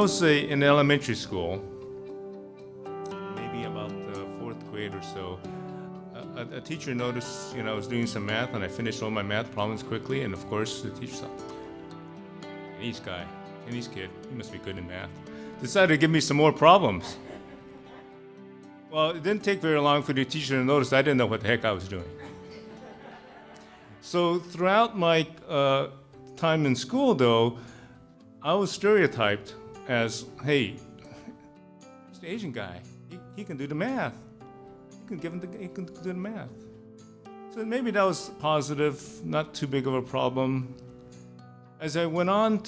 was in elementary school, maybe about the fourth grade or so. A teacher noticed, I was doing some math, and I finished all my math problems quickly. And of course, the teacher thought, Chinese kid, he must be good in math. Decided to give me some more problems. Well, it didn't take very long for the teacher to notice I didn't know what the heck I was doing. So throughout my time in school, though, I was stereotyped as, hey, it's the Asian guy. He can do the math. He can do the math. So maybe that was positive, not too big of a problem. As I went on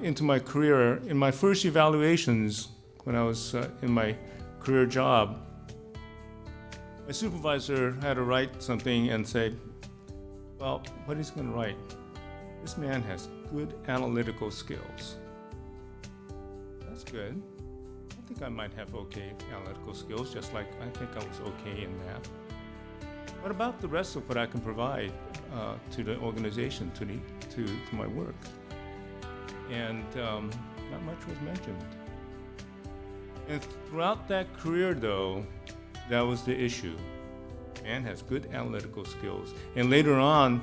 into my career, in my first evaluations, when I was in my career job, my supervisor had to write something and say, well, what he's going to write, this man has good analytical skills. That's good. I think I might have okay analytical skills, just like I think I was okay in math. What about the rest of what I can provide to the organization, to my work? And not much was mentioned. And throughout that career, though, that was the issue. Man has good analytical skills. And later on,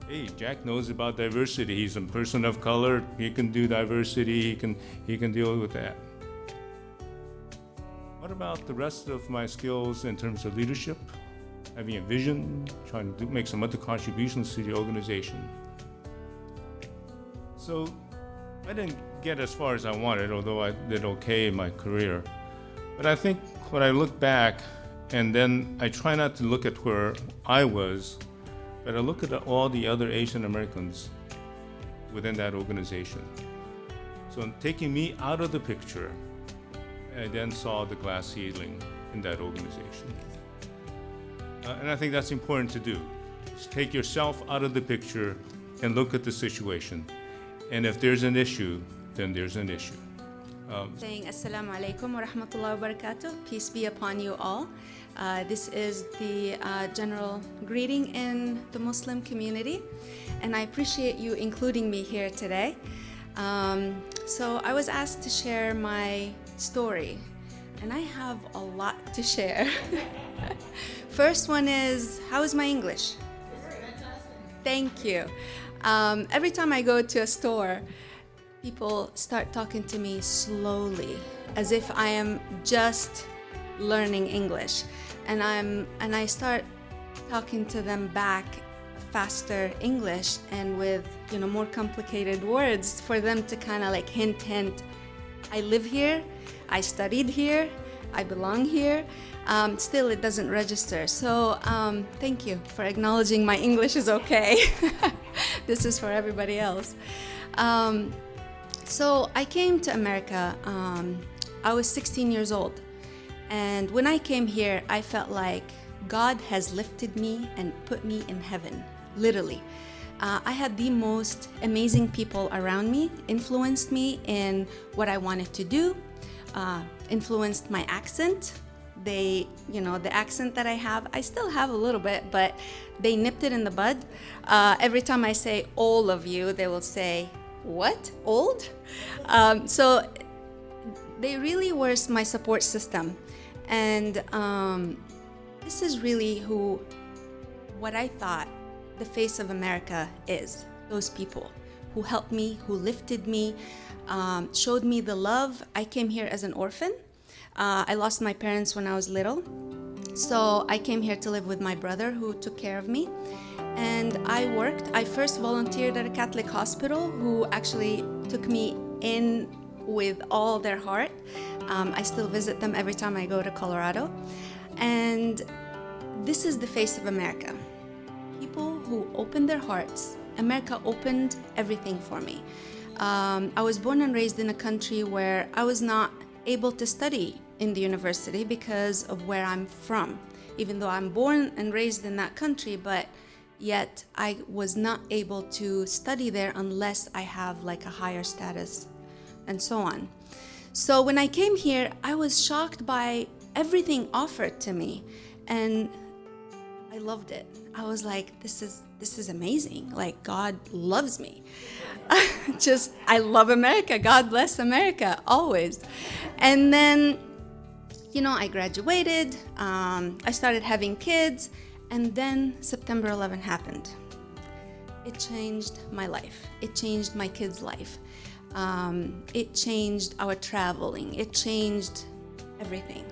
hey, Jack knows about diversity. He's a person of color. He can do diversity. He can deal with that. What about the rest of my skills in terms of leadership? Having a vision, trying to make some other contributions to the organization. So I didn't get as far as I wanted, although I did okay in my career. But I think when I look back, and then I try not to look at where I was, but I look at all the other Asian Americans within that organization. So in taking me out of the picture, I then saw the glass ceiling in that organization. And I think that's important to do. Just take yourself out of the picture and look at the situation. And if there's an issue, then there's an issue. Saying Assalamu alaikum wa rahmatullahi wa barakatuh. Peace be upon you all. This is the general greeting in the Muslim community, and I appreciate you including me here today. So I was asked to share my story, and I have a lot to share. First one is, how is my English? Thank you. Every time I go to a store, people start talking to me slowly, as if I am just learning English, and I start talking to them back faster English and with more complicated words for them to kind of like hint. I live here, I studied here, I belong here. Still, it doesn't register. So thank you for acknowledging my English is okay. This is for everybody else. So I came to America. I was 16 years old. And when I came here, I felt like God has lifted me and put me in heaven, literally. I had the most amazing people around me, influenced me in what I wanted to do, influenced my accent. The accent that I have, I still have a little bit, but they nipped it in the bud. Every time I say all of you, they will say, what? Old? So they really were my support system. And this is really what I thought the face of America is. Those people who helped me, who lifted me, showed me the love. I came here as an orphan. I lost my parents when I was little. So I came here to live with my brother who took care of me. And I worked. I first volunteered at a Catholic hospital who actually took me in with all their heart. I still visit them every time I go to Colorado. And this is the face of America. People who opened their hearts. America opened everything for me. I was born and raised in a country where I was not able to study in the university because of where I'm from. Even though I'm born and raised in that country, but yet I was not able to study there unless I have like a higher status and so on. So when I came here, I was shocked by everything offered to me. And I loved it. I was like, this is amazing. Like, God loves me. I love America. God bless America, always. And then, I graduated. I started having kids. And then September 11 happened. It changed my life. It changed my kids' life. It changed our traveling. It changed everything.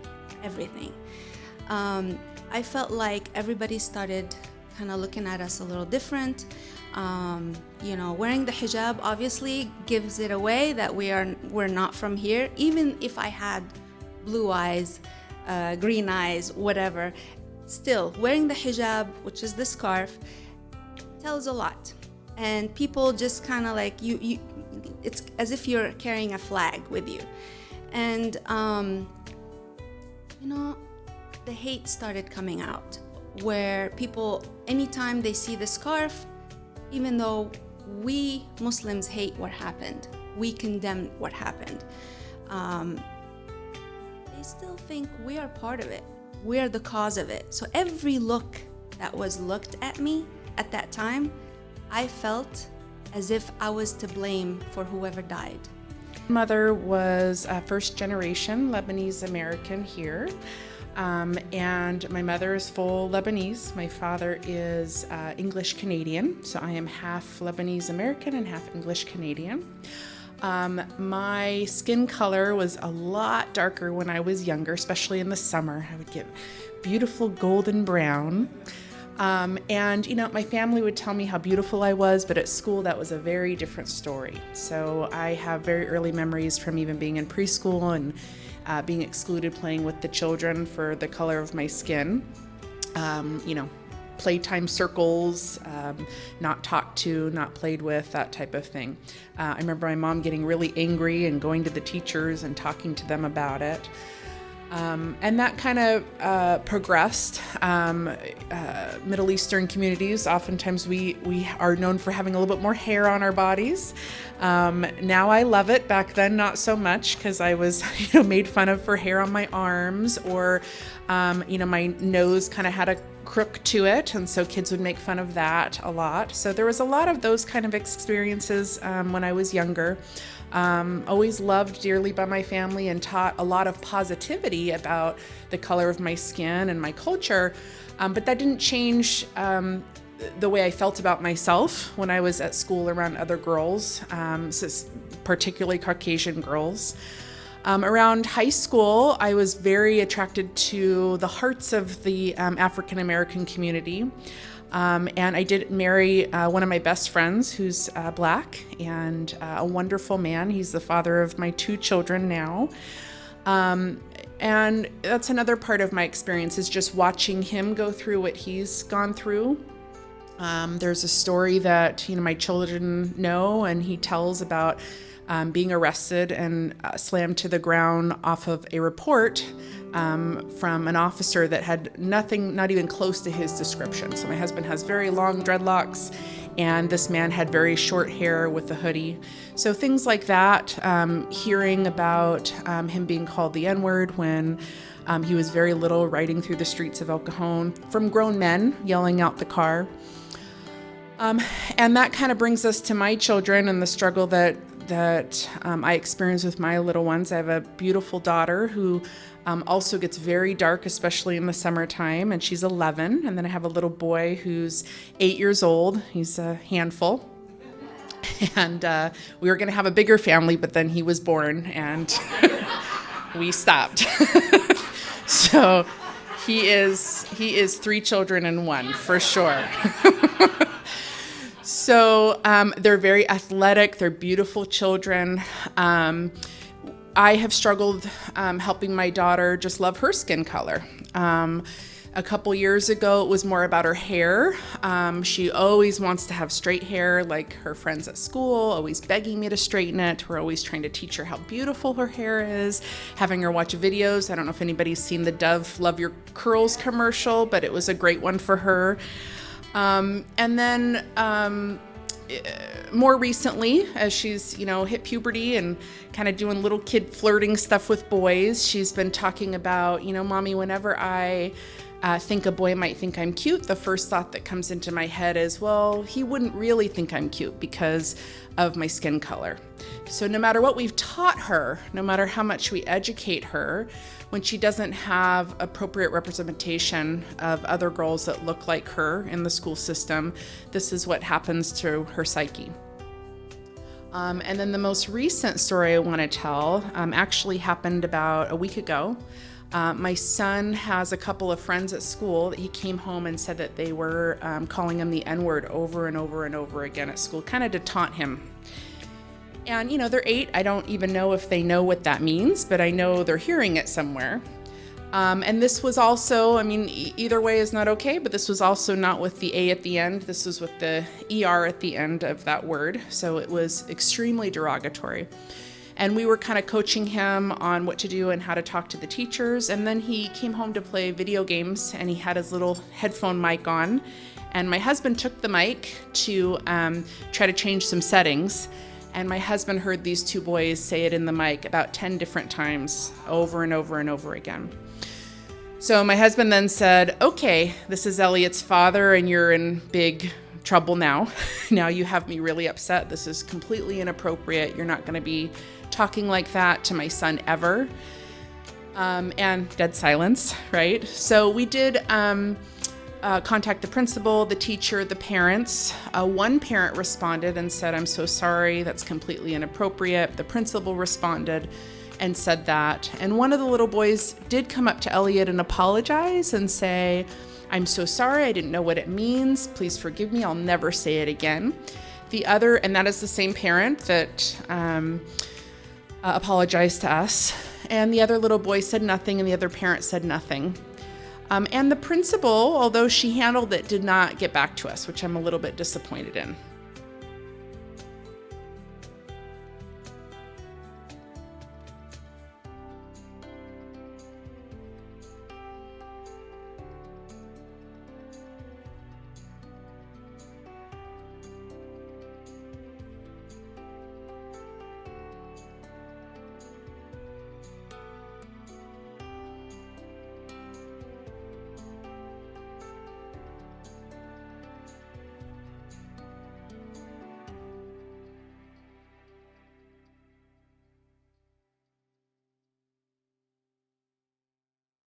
I felt like everybody started kind of looking at us a little different. Wearing the hijab obviously gives it away that we're not from here. Even if I had blue eyes, green eyes, whatever, still wearing the hijab, which is the scarf, tells a lot. And people just kind of like you. It's as if you're carrying a flag with you. And the hate started coming out, where people, anytime they see the scarf, even though we Muslims hate what happened, we condemn what happened, they still think we are part of it. We are the cause of it. So every look that was looked at me at that time, I felt as if I was to blame for whoever died. Mother was a first generation Lebanese American here. And my mother is full Lebanese. My father is English Canadian, so I am half Lebanese American and half English Canadian. My skin color was a lot darker when I was younger, especially in the summer. I would get beautiful golden brown. My family would tell me how beautiful I was, but at school that was a very different story. So I have very early memories from even being in preschool and being excluded playing with the children for the color of my skin. Playtime circles, not talked to, not played with, that type of thing. I remember my mom getting really angry and going to the teachers and talking to them about it. And that kind of progressed. Middle Eastern communities, oftentimes we are known for having a little bit more hair on our bodies. Now I love it. Back then, not so much, because I was made fun of for hair on my arms, or my nose kind of had a crook to it, and so kids would make fun of that a lot. So there was a lot of those kind of experiences when I was younger. Always loved dearly by my family and taught a lot of positivity about the color of my skin and my culture, but that didn't change the way I felt about myself when I was at school around other girls, particularly Caucasian girls. Around high school, I was very attracted to the hearts of the African American community. And I did marry one of my best friends who's Black, and a wonderful man. He's the father of my 2 children now. And that's another part of my experience, is just watching him go through what he's gone through. There's a story that my children know, and he tells about being arrested and slammed to the ground off of a report from an officer that had nothing, not even close to his description. So my husband has very long dreadlocks, and this man had very short hair with a hoodie. So things like that, hearing about him being called the N-word when he was very little, riding through the streets of El Cajon from grown men yelling out the car. And that kind of brings us to my children and the struggle that I experience with my little ones. I have a beautiful daughter who also gets very dark, especially in the summertime, and she's 11. And then I have a little boy who's 8 years old. He's a handful. And we were going to have a bigger family, but then he was born, and we stopped. So he is 3 children in one, for sure. So they're very athletic. They're beautiful children. I have struggled helping my daughter just love her skin color. A couple years ago, it was more about her hair. She always wants to have straight hair, like her friends at school, always begging me to straighten it. We're always trying to teach her how beautiful her hair is, having her watch videos. I don't know if anybody's seen the Dove Love Your Curls commercial, but it was a great one for her. And then more recently, as she's, hit puberty and kind of doing little kid flirting stuff with boys, she's been talking about, Mommy, whenever I think a boy might think I'm cute, the first thought that comes into my head is, well, he wouldn't really think I'm cute because of my skin color. So no matter what we've taught her, no matter how much we educate her, when she doesn't have appropriate representation of other girls that look like her in the school system, this is what happens to her psyche. And then the most recent story I want to tell actually happened about a week ago. My son has a couple of friends at school that he came home and said that they were calling him the N-word over and over and over again at school, kind of to taunt him. And, you know, they're 8. I don't even know if they know what that means, but I know they're hearing it somewhere. And this was also, I mean, either way is not okay, but this was also not with the A at the end. This was with the ER at the end of that word. So it was extremely derogatory. And we were kind of coaching him on what to do and how to talk to the teachers. And then he came home to play video games, and he had his little headphone mic on. And my husband took the mic to try to change some settings. And my husband heard these 2 boys say it in the mic about 10 different times, over and over and over again. So my husband then said, okay, this is Elliot's father, and you're in big trouble now. Now you have me really upset. This is completely inappropriate. You're not going to be talking like that to my son ever. And dead silence, right? So we did contact the principal, the teacher, the parents. One parent responded and said, I'm so sorry, that's completely inappropriate. The principal responded and said that. And one of the little boys did come up to Elliot and apologize and say, I'm so sorry, I didn't know what it means. Please forgive me, I'll never say it again. The other, and that is the same parent that apologized to us. And the other little boy said nothing, and the other parent said nothing. And the principal, although she handled it, did not get back to us, which I'm a little bit disappointed in.